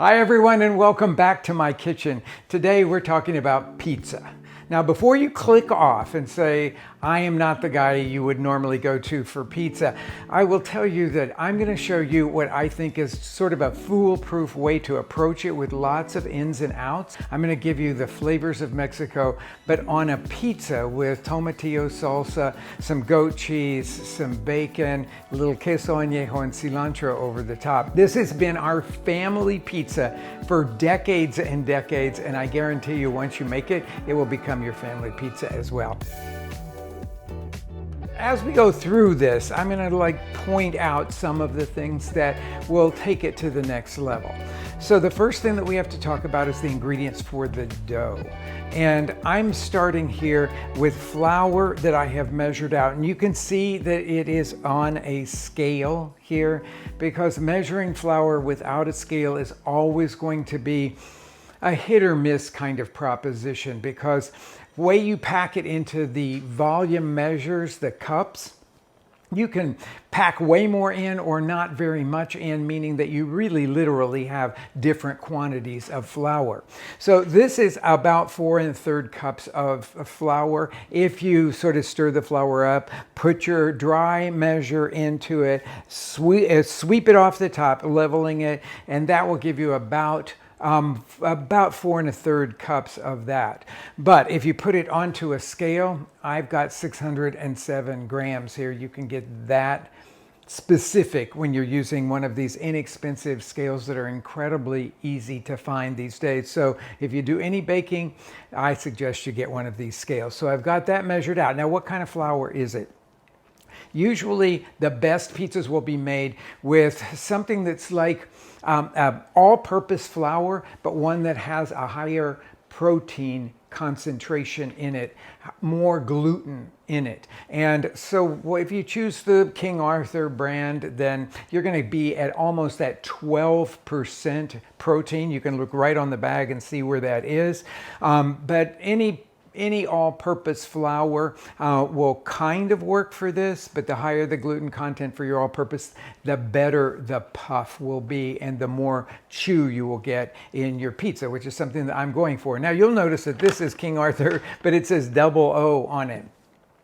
Hi everyone and welcome back to my kitchen. Today we're talking about pizza. Now before you click off and say, I am not the guy you would normally go to for pizza, I will tell you that I'm going to show you what I think is sort of a foolproof way to approach it with lots of ins and outs. I'm going to give you the flavors of Mexico, but on a pizza with tomatillo salsa, some goat cheese, some bacon, a little queso añejo and cilantro over the top. This has been our family pizza for decades and decades, and I guarantee you once you make it, it will become your family pizza as well. As we go through this, I'm going to point out some of the things that will take it to the next level. So the first thing that we have to talk about is the ingredients for the dough. And I'm starting here with flour that I have measured out. And you can see that it is on a scale here, because measuring flour without a scale is always going to be a hit or miss kind of proposition, because the way you pack it into the volume measures, the cups, you can pack way more in or not very much in, meaning that you really literally have different quantities of flour. So this is about 4 1/3 cups of flour. If you sort of stir the flour up, put your dry measure into it, sweep it off the top, leveling it, and that will give you about 4 1/3 cups of that. But if you put it onto a scale, I've got 607 grams here. You can get that specific when you're using one of these inexpensive scales that are incredibly easy to find these days. So if you do any baking, I suggest you get one of these scales. So I've got that measured out. Now, what kind of flour is it? Usually the best pizzas will be made with something that's like all-purpose flour, but one that has a higher protein concentration in it, more gluten in it. And so if you choose the King Arthur brand, then you're going to be at almost that 12% protein. You can look right on the bag and see where that is. But any all-purpose flour will kind of work for this, but the higher the gluten content for your all-purpose, the better the puff will be and the more chew you will get in your pizza, which is something that I'm going for. Now you'll notice that this is King Arthur, but it says double O on it.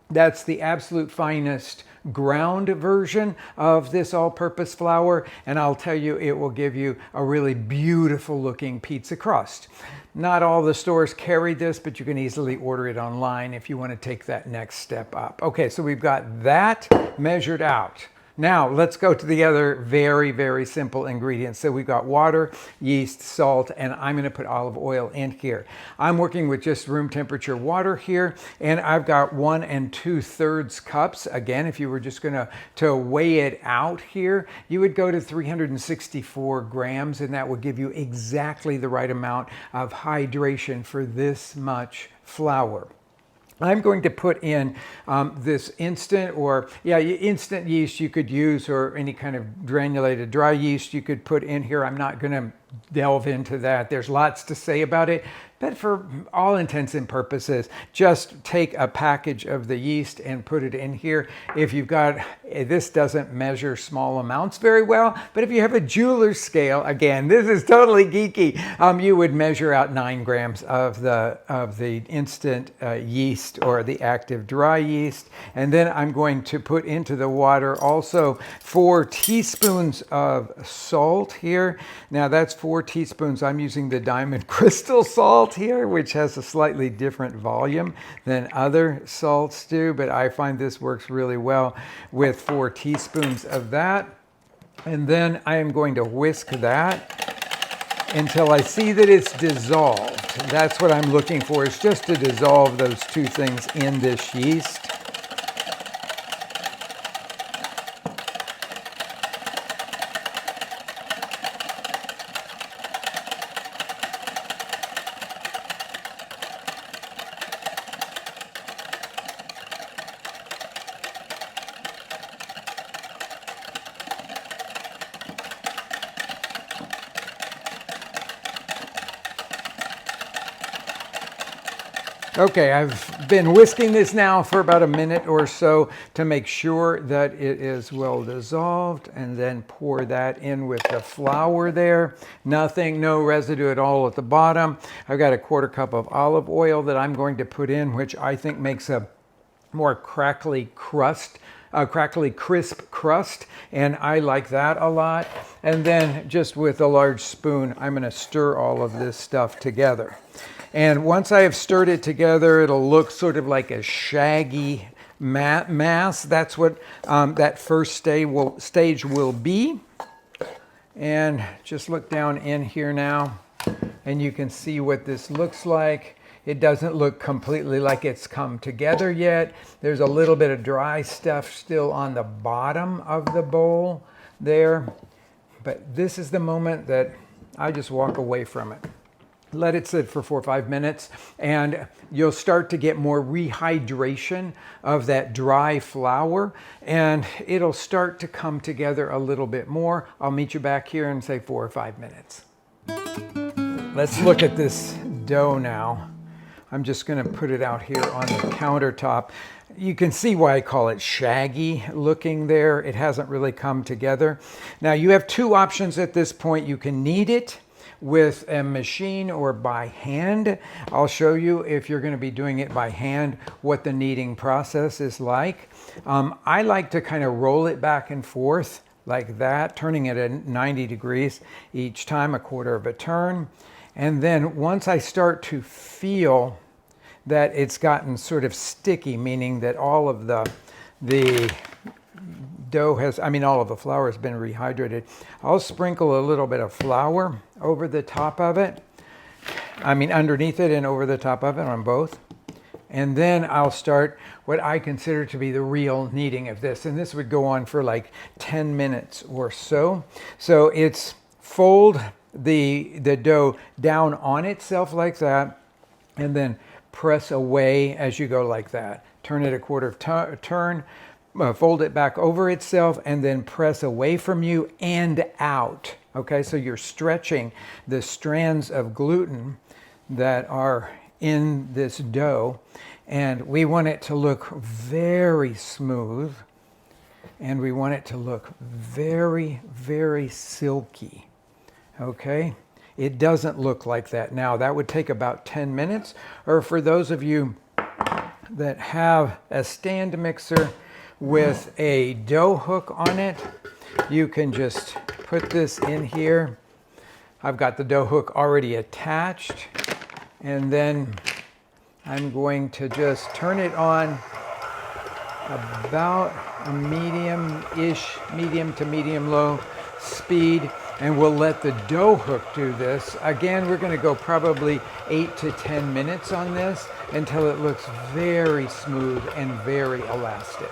That's the absolute finest ground version of this all-purpose flour, and I'll tell you, it will give you a really beautiful looking pizza crust. Not all the stores carry this, but you can easily order it online if you want to take that next step up. Okay, so we've got that measured out. Now let's go to the other very, very simple ingredients. So we've got water, yeast, salt, and I'm going to put olive oil in here. I'm working with just room temperature water here, and I've got 1 2/3 cups. Again, if you were just going to weigh it out here, you would go to 364 grams, and that would give you exactly the right amount of hydration for this much flour. I'm going to put in this instant instant yeast you could use, or any kind of granulated dry yeast you could put in here. I'm not going to delve into that. There's lots to say about it, but for all intents and purposes, just take a package of the yeast and put it in here. If you've got, this doesn't measure small amounts very well, but if you have a jeweler's scale, again, this is totally geeky, you would measure out 9 grams of the instant yeast, or the active dry yeast. And then I'm going to put into the water also 4 teaspoons of salt here. Now that's 4 teaspoons. I'm using the diamond crystal salt here, which has a slightly different volume than other salts do, but I find this works really well with 4 teaspoons of that. And then I am going to whisk that until I see that it's dissolved. That's what I'm looking for, is just to dissolve those two things in this yeast. Okay, I've been whisking this now for about a minute or so to make sure that it is well dissolved, and then pour that in with the flour there. Nothing, no residue at all at the bottom. I've got a 1/4 cup of olive oil that I'm going to put in, which I think makes a more crackly crisp crust, and I like that a lot. And then just with a large spoon, I'm going to stir all of this stuff together. And once I have stirred it together, it'll look sort of like a shaggy mass. That's what that first stage will be. And just look down in here now, and you can see what this looks like. It doesn't look completely like it's come together yet. There's a little bit of dry stuff still on the bottom of the bowl there. But this is the moment that I just walk away from it. Let it sit for 4 or 5 minutes, and you'll start to get more rehydration of that dry flour, and it'll start to come together a little bit more. I'll meet you back here in, say, 4 or 5 minutes. Let's look at this dough now. I'm just going to put it out here on the countertop. You can see why I call it shaggy looking there. It hasn't really come together. Now, you have 2 options at this point. You can knead it with a machine or by hand. I'll show you, if you're going to be doing it by hand, what the kneading process is like. I like to kind of roll it back and forth like that, turning it at 90 degrees each time, a 1/4 of a turn. And then once I start to feel that it's gotten sort of sticky, meaning that all of the dough has, all of the flour has been rehydrated, I'll sprinkle a little bit of flour over the top of it. Underneath it and over the top of it, on both. And then I'll start what I consider to be the real kneading of this. And this would go on for like 10 minutes or so. So it's fold the dough down on itself like that, and then press away as you go like that. Turn it a 1/4 of a turn, fold it back over itself, and then press away from you and out. Okay, so you're stretching the strands of gluten that are in this dough, and we want it to look very smooth, and we want it to look very, very silky. Okay, it doesn't look like that now. That would take about 10 minutes, or for those of you that have a stand mixer with a dough hook on it, you can just put this in here. I've got the dough hook already attached, and then I'm going to just turn it on about a medium to medium low speed, and we'll let the dough hook do this. Again, we're going to go probably 8 to 10 minutes on this until it looks very smooth and very elastic.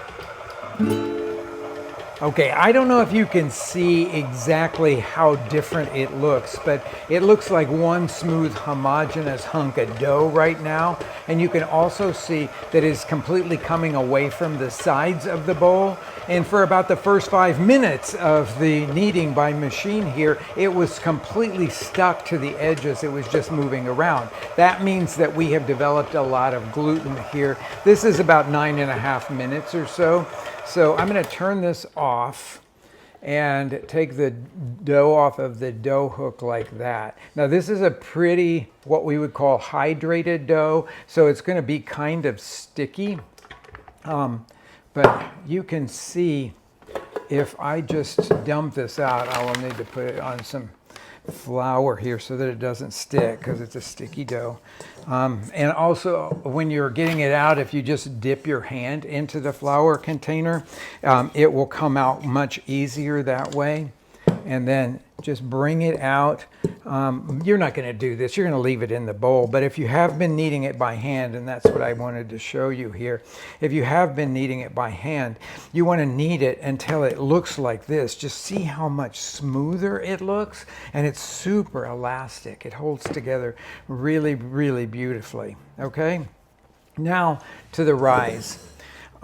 Okay, I don't know if you can see exactly how different it looks, but it looks like one smooth, homogeneous hunk of dough right now. And you can also see that it's completely coming away from the sides of the bowl. And for about the first 5 minutes of the kneading by machine here, it was completely stuck to the edges. It was just moving around. That means that we have developed a lot of gluten here. This is about 9.5 minutes or so. So I'm going to turn this off and take the dough off of the dough hook like that. Now this is a pretty, what we would call hydrated dough, so it's going to be kind of sticky. But you can see if I just dump this out, I will need to put it on some flour here so that it doesn't stick, because it's a sticky dough. And also when you're getting it out, if you just dip your hand into the flour container, it will come out much easier that way. And then just bring it out. You're not going to do this, you're going to leave it in the bowl. But if you have been kneading it by hand, and that's what I wanted to show you here, if you have been kneading it by hand, you want to knead it until it looks like this. Just see how much smoother it looks, and it's super elastic. It holds together really, really beautifully. Okay, now to the rise.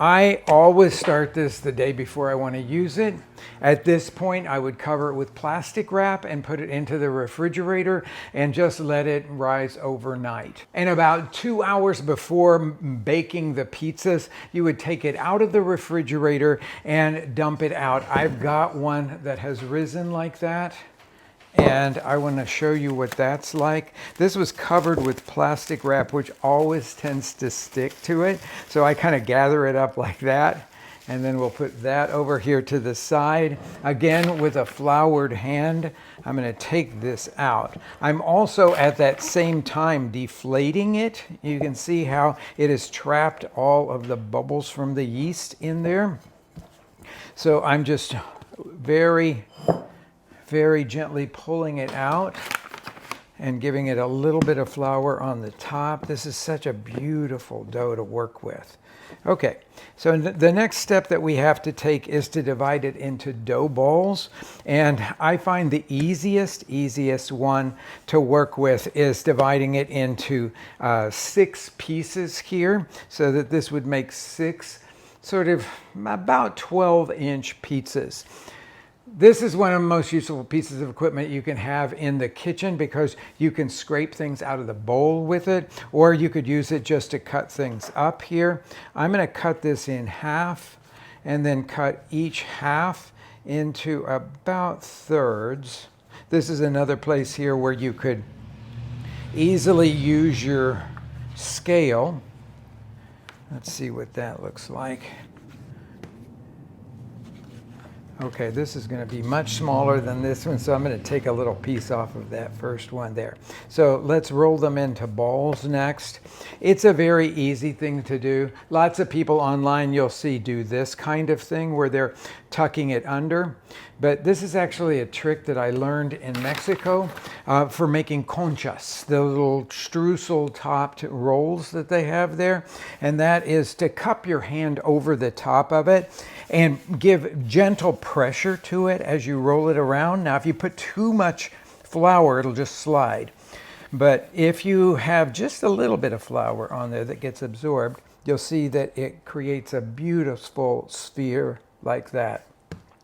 I always start this the day before I want to use it. At this point, I would cover it with plastic wrap and put it into the refrigerator and just let it rise overnight. And about 2 hours before baking the pizzas, you would take it out of the refrigerator and dump it out. I've got one that has risen like that, and I want to show you what that's like. This was covered with plastic wrap, which always tends to stick to it. So I kind of gather it up like that, and then we'll put that over here to the side. Again, with a floured hand, I'm going to take this out. I'm also at that same time deflating it. You can see how it has trapped all of the bubbles from the yeast in there. So I'm just very gently pulling it out and giving it a little bit of flour on the top. This is such a beautiful dough to work with. Okay, so the next step that we have to take is to divide it into dough balls. And I find the easiest one to work with is dividing it into 6 pieces here, so that this would make 6 sort of about 12-inch pizzas. This is one of the most useful pieces of equipment you can have in the kitchen, because you can scrape things out of the bowl with it, or you could use it just to cut things up here. I'm going to cut this in half and then cut each half into about thirds. This is another place here where you could easily use your scale. Let's see what that looks like. Okay, this is going to be much smaller than this one, so I'm going to take a little piece off of that first one there. So let's roll them into balls next. It's a very easy thing to do. Lots of people online you'll see do this kind of thing where they're tucking it under. But this is actually a trick that I learned in Mexico for making conchas, the little streusel-topped rolls that they have there. And that is to cup your hand over the top of it and give gentle pressure to it as you roll it around. Now, if you put too much flour, it'll just slide. But if you have just a little bit of flour on there that gets absorbed, you'll see that it creates a beautiful sphere like that.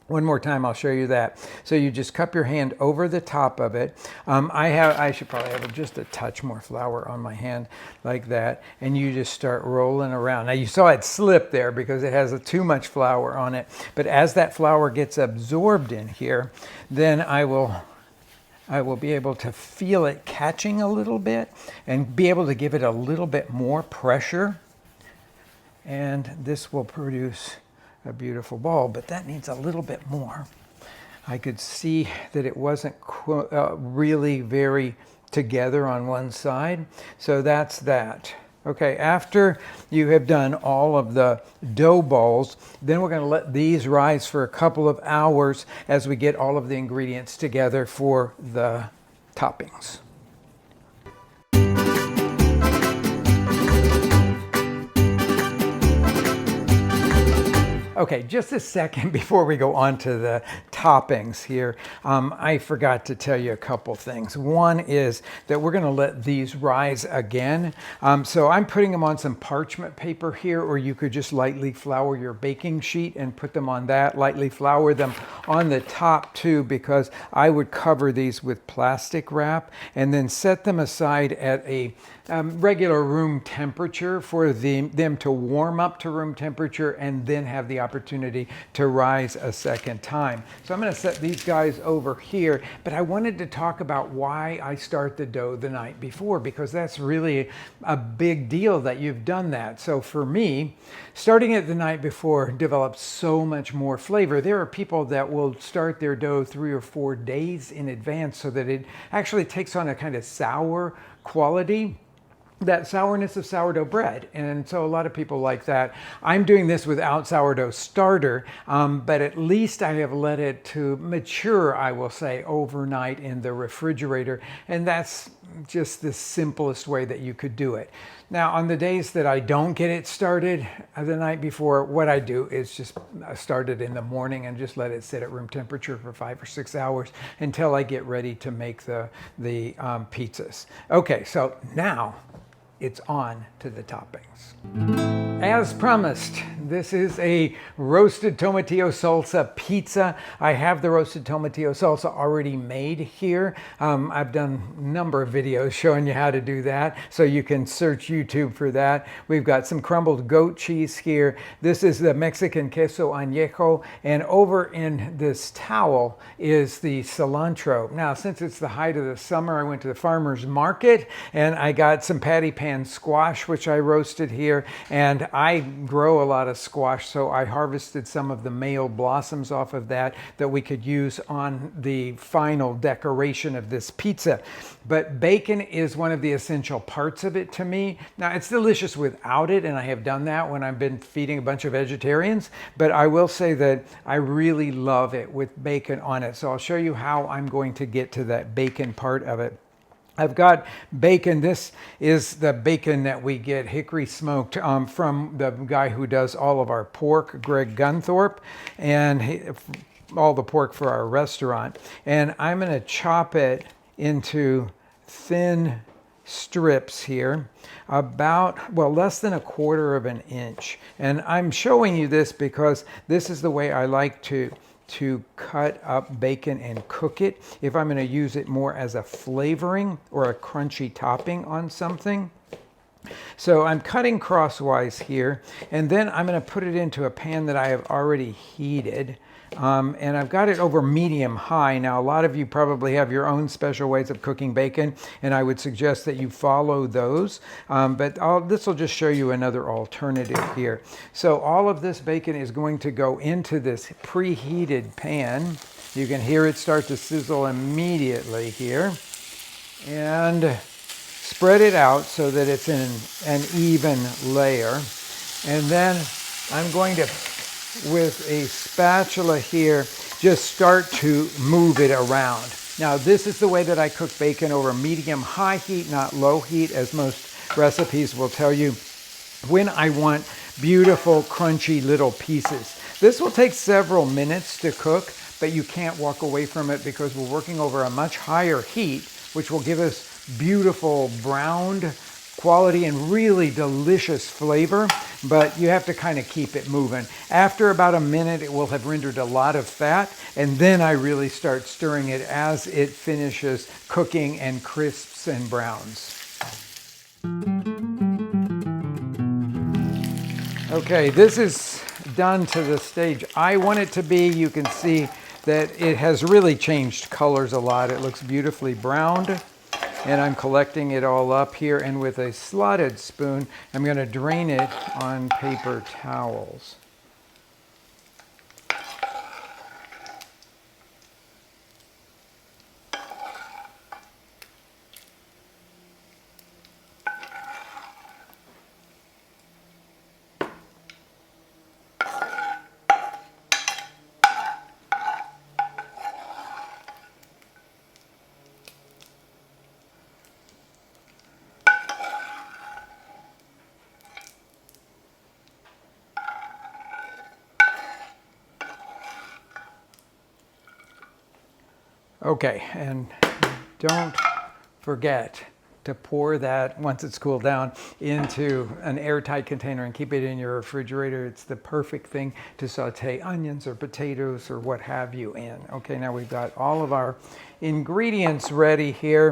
One more time, I'll show you that. So you just cup your hand over the top of it. I should probably have just a touch more flour on my hand like that. And you just start rolling around. Now you saw it slip there because it has too much flour on it. But as that flour gets absorbed in here, then I will be able to feel it catching a little bit and be able to give it a little bit more pressure. And this will produce a beautiful ball, but that needs a little bit more. I could see that it wasn't really very together on one side, so that's that. Okay, after you have done all of the dough balls, then we're going to let these rise for a couple of hours as we get all of the ingredients together for the toppings. Okay, just a second before we go on to the toppings here, I forgot to tell you a couple things. One is that we're going to let these rise again. So I'm putting them on some parchment paper here, or you could just lightly flour your baking sheet and put them on that. Lightly flour them on the top too, because I would cover these with plastic wrap and then set them aside at a regular room temperature for them to warm up to room temperature and then have the opportunity to rise a second time. So I'm going to set these guys over here, but I wanted to talk about why I start the dough the night before, because that's really a big deal that you've done that. So for me, starting it the night before develops so much more flavor. There are people that will start their dough 3 or 4 days in advance so that it actually takes on a kind of sour quality, that sourness of sourdough bread. And so a lot of people like that. I'm doing this without sourdough starter, but at least I have let it to mature, I will say, overnight in the refrigerator. And that's just the simplest way that you could do it. Now, on the days that I don't get it started the night before, what I do is just start it in the morning and just let it sit at room temperature for 5 or 6 hours until I get ready to make the pizzas. Okay, so now it's on to the toppings. As promised, this is a roasted tomatillo salsa pizza. I have the roasted tomatillo salsa already made here. I've done a number of videos showing you how to do that, so you can search YouTube for that. We've got some crumbled goat cheese here. This is the Mexican queso añejo, and over in this towel is the cilantro. Now, since it's the height of the summer, I went to the farmer's market and I got some patty pan squash, which I roasted here, and I grow a lot of squash, so I harvested some of the male blossoms off of that we could use on the final decoration of this pizza. But bacon is one of the essential parts of it to me. Now, it's delicious without it, and I have done that when I've been feeding a bunch of vegetarians, but I will say that I really love it with bacon on it. So I'll show you how I'm going to get to that bacon part of it. I've got bacon. This is the bacon that we get hickory smoked from the guy who does all of our pork, Greg Gunthorpe, and all the pork for our restaurant. And I'm going to chop it into thin strips here, about, well, less than 1/4 of an inch. And I'm showing you this because this is the way I like to cut up bacon and cook it if I'm going to use it more as a flavoring or a crunchy topping on something. So I'm cutting crosswise here, and then I'm going to put it into a pan that I have already heated. And I've got it over medium high. Now, a lot of you probably have your own special ways of cooking bacon, and I would suggest that you follow those. But this will just show you another alternative here. So all of this bacon is going to go into this preheated pan. You can hear it start to sizzle immediately here. And spread it out so that it's in an even layer. And then I'm going to, with a spatula here, just start to move it around. Now, this is the way that I cook bacon, over medium-high heat, not low heat, as most recipes will tell you, when I want beautiful, crunchy little pieces. This will take several minutes to cook, but you can't walk away from it because we're working over a much higher heat, which will give us beautiful browned quality and really delicious flavor, but you have to kind of keep it moving. After about a minute, it will have rendered a lot of fat, and then I really start stirring it as it finishes cooking and crisps and browns. Okay, this is done to the stage I want it to be. You can see that it has really changed colors a lot. It looks beautifully browned. And I'm collecting it all up here, and with a slotted spoon, I'm going to drain it on paper towels. Okay, and don't forget to pour that, once it's cooled down, into an airtight container and keep it in your refrigerator. It's the perfect thing to saute onions or potatoes or what have you in. Okay, now we've got all of our ingredients ready here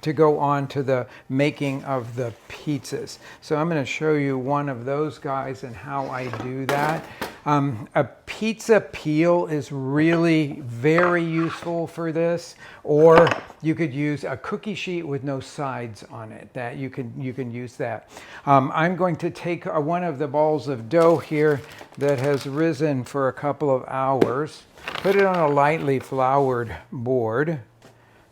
to go on to the making of the pizzas. So I'm going to show you one of those guys and how I do that. A pizza peel is really very useful for this, or you could use a cookie sheet with no sides on it. That you can use that. I'm going to take one of the balls of dough here that has risen for a couple of hours, put it on a lightly floured board,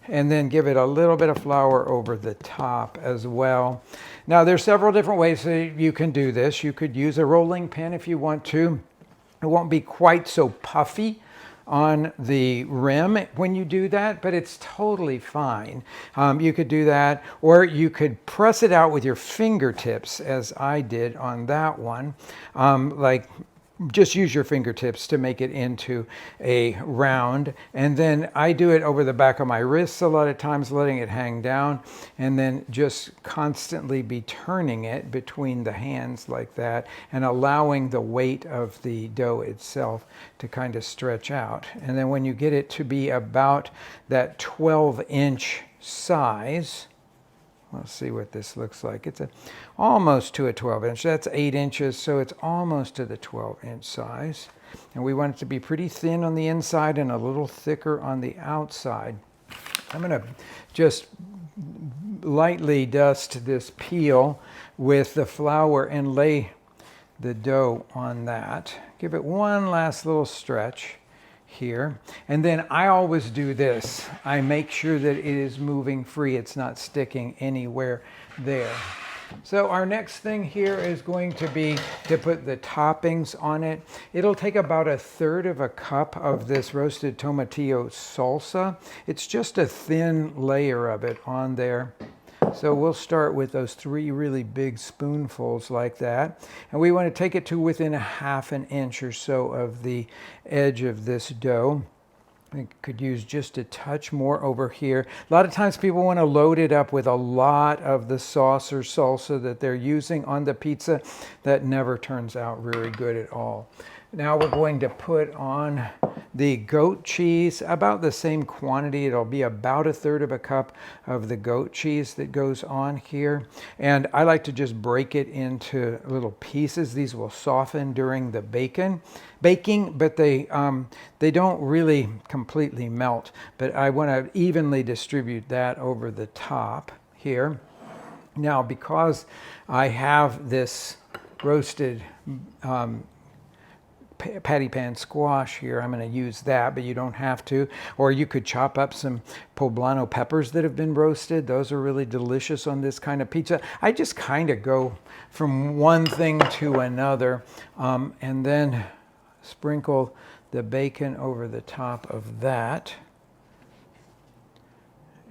and then give it a little bit of flour over the top as well. Now, there's several different ways that you can do this. You could use a rolling pin if you want to. It won't be quite so puffy on the rim when you do that, but it's totally fine. You could do that, or you could press it out with your fingertips, as I did on that one, like just use your fingertips to make it into a round. And then I do it over the back of my wrists a lot of times, letting it hang down, and then just constantly be turning it between the hands like that and allowing the weight of the dough itself to kind of stretch out. And then when you get it to be about that 12-inch size, let's see what this looks like. It's almost to a 12-inch. That's 8 inches, so it's almost to the 12-inch size. And we want it to be pretty thin on the inside and a little thicker on the outside. I'm going to just lightly dust this peel with the flour and lay the dough on that. Give it one last little stretch here. And then I always do this. I make sure that it is moving free. It's not sticking anywhere there. So our next thing here is going to be to put the toppings on it. It'll take about 1/3 cup of this roasted tomatillo salsa. It's just a thin layer of it on there. So we'll start with those 3 really big spoonfuls like that. And we want to take it to within 1/2 inch or so of the edge of this dough. I could use just a touch more over here. A lot of times people want to load it up with a lot of the sauce or salsa that they're using on the pizza. That never turns out very good at all. Now we're going to put on the goat cheese, about the same quantity. It'll be about 1/3 cup of the goat cheese that goes on here. And I like to just break it into little pieces. These will soften during the baking, but they don't really completely melt. But I want to evenly distribute that over the top here. Now, because I have this roasted patty pan squash here, I'm going to use that, but you don't have to. Or you could chop up some poblano peppers that have been roasted. Those are really delicious on this kind of pizza. I just kind of go from one thing to another, and then sprinkle the bacon over the top of that.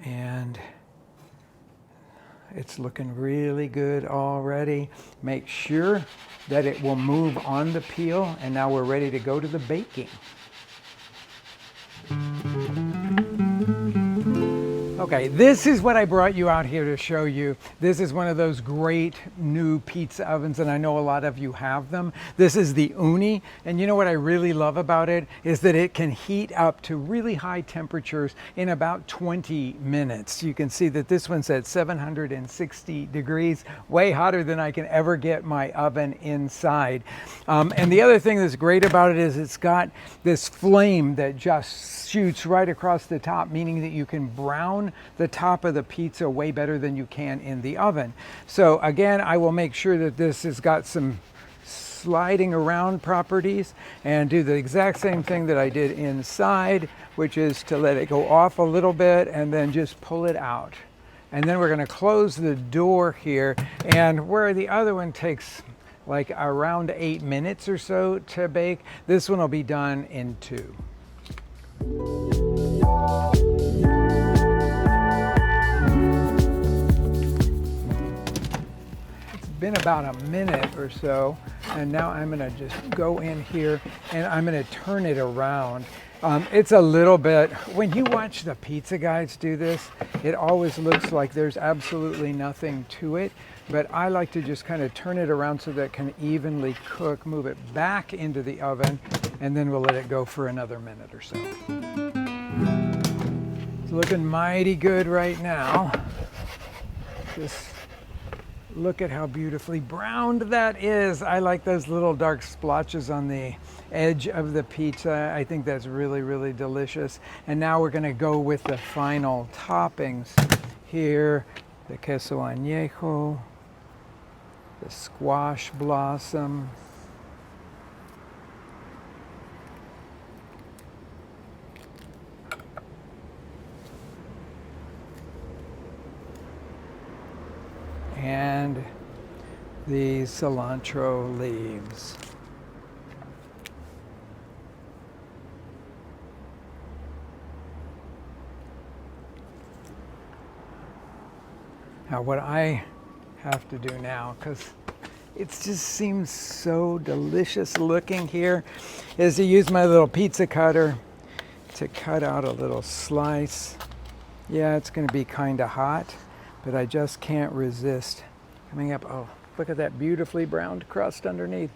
And it's looking really good already. Make sure that it will move on the peel, and now we're ready to go to the baking. Okay, this is what I brought you out here to show you. This is one of those great new pizza ovens, and I know a lot of you have them. This is the Ooni, and you know what I really love about it is that it can heat up to really high temperatures in about 20 minutes. You can see that this one's at 760 degrees, way hotter than I can ever get my oven inside. And the other thing that's great about it is it's got this flame that just shoots right across the top, meaning that you can brown the top of the pizza way better than you can in the oven. So again, I will make sure that this has got some sliding around properties and do the exact same thing that I did inside, which is to let it go off a little bit and then just pull it out. And then we're going to close the door here, and where the other one takes like around 8 minutes or so to bake, this one will be done in 2. Been about a minute or so, and now I'm going to just go in here and I'm going to turn it around. It's a little bit, when you watch the pizza guys do this, it always looks like there's absolutely nothing to it, but I like to just kind of turn it around so that it can evenly cook, move it back into the oven, and then we'll let it go for another minute or so. It's looking mighty good right now. Just look at how beautifully browned that is. I like those little dark splotches on the edge of the pizza. I think that's really, really delicious. And now we're going to go with the final toppings here. The queso añejo, the squash blossom, and the cilantro leaves. Now what I have to do now, because It just seems so delicious looking here. Is to use my little pizza cutter to cut out a little slice. Yeah, it's going to be kind of hot, but I just can't resist coming up. Oh, look at that beautifully browned crust underneath.